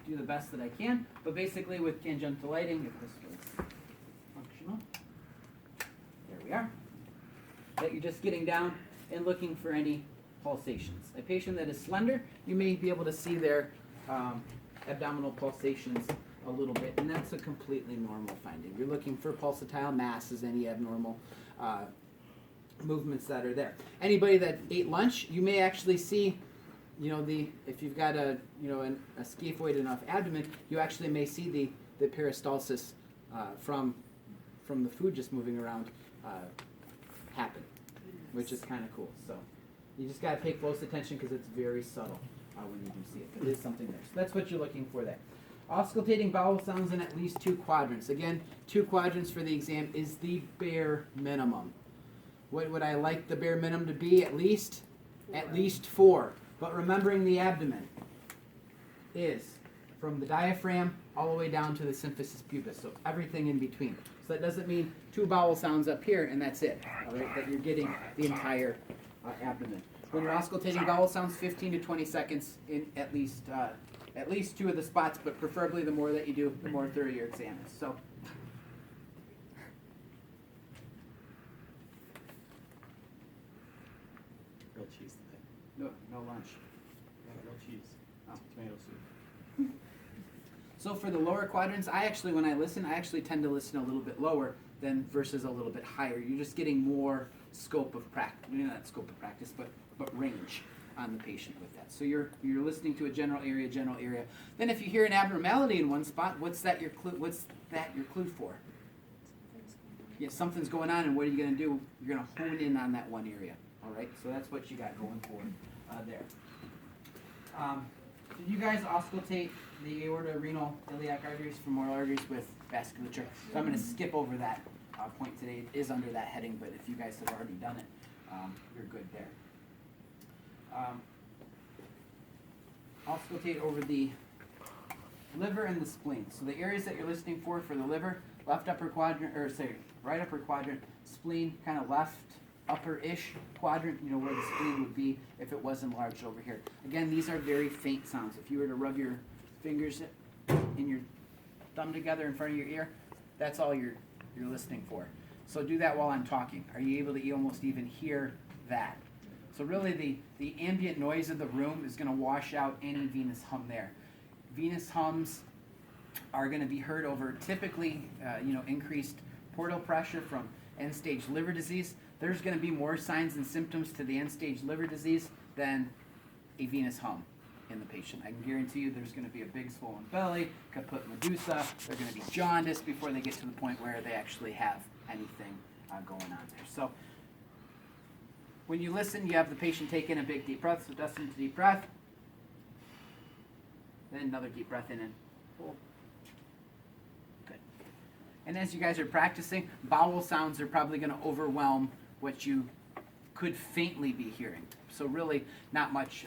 do the best that I can. But basically with tangential lighting, if this was functional, there we are, that you're just getting down and looking for any pulsations. A patient that is slender, you may be able to see their abdominal pulsations a little bit, and that's a completely normal finding. You're looking for pulsatile masses, any abnormal movements that are there. Anybody that ate lunch, you may actually see, if you've got a scaphoid enough abdomen, you actually may see the peristalsis from the food just moving around happen, which is kind of cool. So you just got to pay close attention because it's very subtle when you do see it. But it is something there. So that's what you're looking for there. Auscultating bowel sounds in at least 2 quadrants. Again, 2 quadrants for the exam is the bare minimum. What would I like the bare minimum to be? At least 4. But remembering the abdomen is from the diaphragm all the way down to the symphysis pubis, so everything in between. So that doesn't mean 2 bowel sounds up here and that's it, all right? That you're getting the entire abdomen. When you're auscultating bowel sounds, 15 to 20 seconds in at least 2 of the spots, but preferably the more that you do, the more thorough your exam is. So. Grilled cheese today. No lunch. Yeah, grilled cheese. Oh. Tomato soup. So for the lower quadrants, when I listen, I actually tend to listen a little bit lower than versus a little bit higher. You're just getting more scope of practice, not scope of practice, but range on the patient with that. So you're listening to a general area. Then if you hear an abnormality in one spot, what's that your clue for? Yeah, something's going on, and what are you going to do? You're going to hone in on that one area. All right, so that's what you got going for there. Did you guys auscultate the aorta, renal, iliac arteries, femoral arteries with vasculature? So I'm going to skip over that point today. It is under that heading, but if you guys have already done it, you're good there. Auscultate over the liver and the spleen. So the areas that you're listening for the liver, right upper quadrant, spleen kind of left upper-ish quadrant, where the spleen would be if it was enlarged over here. Again, these are very faint sounds. If you were to rub your fingers and your thumb together in front of your ear, that's all you're listening for. So do that while I'm talking. Are you able to almost even hear that? So really the ambient noise of the room is going to wash out any venous hum there. Venous hums are going to be heard over typically increased portal pressure from end-stage liver disease. There's going to be more signs and symptoms to the end-stage liver disease than a venous hum in the patient. I can guarantee you there's going to be a big swollen belly, caput medusa. They're going to be jaundiced before they get to the point where they actually have anything going on there. So when you listen, you have the patient take in a big deep breath. So Dustin, deep breath. Then another deep breath in and hold. Good. And as you guys are practicing, bowel sounds are probably going to overwhelm what you could faintly be hearing. So really not much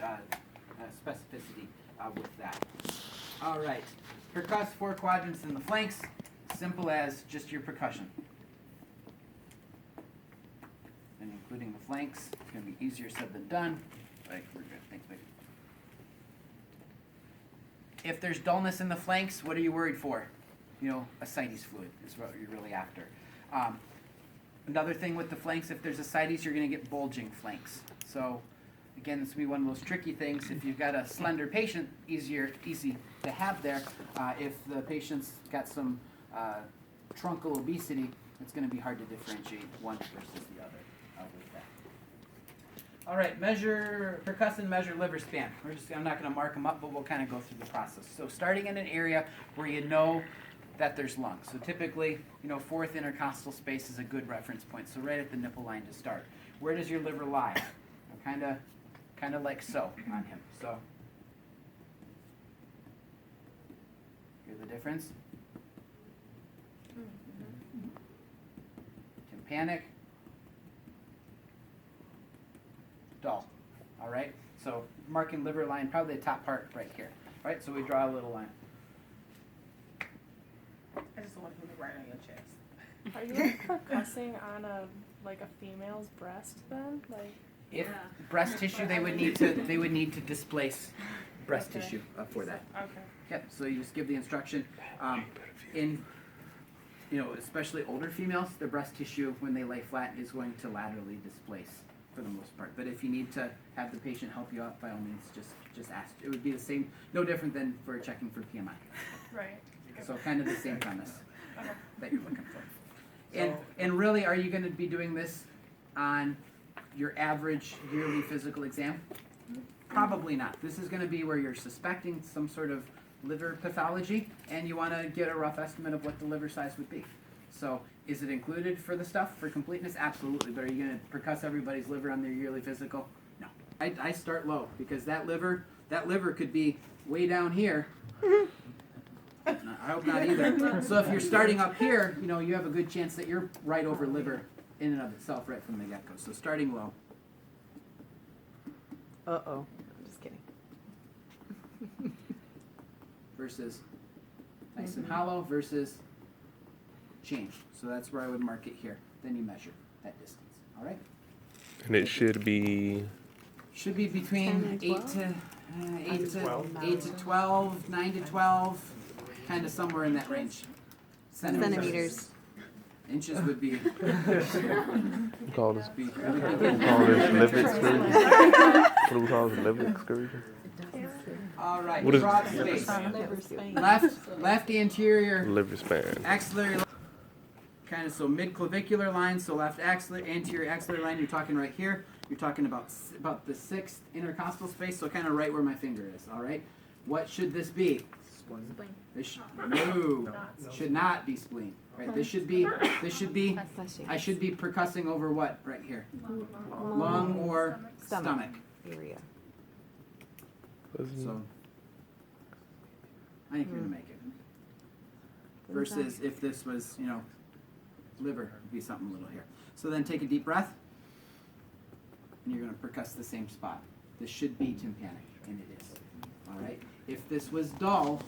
specificity with that. All right. Percuss 4 quadrants in the flanks. Simple as just your percussion. And including the flanks. It's going to be easier said than done. Right, we're good. Thanks, baby. If there's dullness in the flanks, what are you worried for? Ascites fluid is what you're really after. Another thing with the flanks, if there's ascites, you're going to get bulging flanks. So again, this will be one of those tricky things. If you've got a slender patient, easy to have there. If the patient's got some truncal obesity, it's going to be hard to differentiate one versus the other with that. All right, percuss and measure liver span. I'm not going to mark them up, but we'll kind of go through the process. So starting in an area where you know that there's lungs. So typically, 4th intercostal space is a good reference point. So right at the nipple line to start. Where does your liver lie? Kind of like so on him. So hear the difference? Tympanic. Dull. All right. So marking liver line, probably the top part right here. All right. So we draw a little line. I just want to put it right on your chest. Are you percussing on a female's breast then? If breast tissue, they would need to displace breast Okay. tissue for that. Okay. Yep, so you just give the instruction. In, especially older females, their breast tissue, when they lay flat, is going to laterally displace for the most part. But if you need to have the patient help you out, by all means, just ask. It would be the same, no different than for checking for PMI. Right. So kind of the same premise Okay. that you're looking for. And really, are you going to be doing this on your average yearly physical exam? Probably not. This is going to be where you're suspecting some sort of liver pathology, and you want to get a rough estimate of what the liver size would be. So, is it included for the stuff for completeness? Absolutely. But are you going to percuss everybody's liver on their yearly physical? No. I start low because that liver could be way down here. I hope not either. So if you're starting up here, you have a good chance that you're right over liver in and of itself right from the get-go. So starting low. Uh-oh. I'm just kidding. Versus nice and hollow versus changed. So that's where I would mark it here. Then you measure that distance. All right? And it should be Should be between 10 and 8 to 12? 8 to 12, 9 to 12, kind of somewhere in that range. Centimeters. Inches would be call this be call this liver excursion. What do we call this liver excursion? all right. What is- Broad space. Left anterior Liver span. axillary, kind of so mid-clavicular line, so left axillary, anterior axillary line, you're talking right here. You're talking about the 6th intercostal space, so kind of right where my finger is, all right? What should this be? This should not be spleen, right? This should be, I should be percussing over what right here? Lung or stomach. Area. So, I think you're gonna make it. Versus if this was, liver, it'd be something little here. So then take a deep breath, and you're gonna percuss the same spot. This should be tympanic, and it is. All right. If this was dull,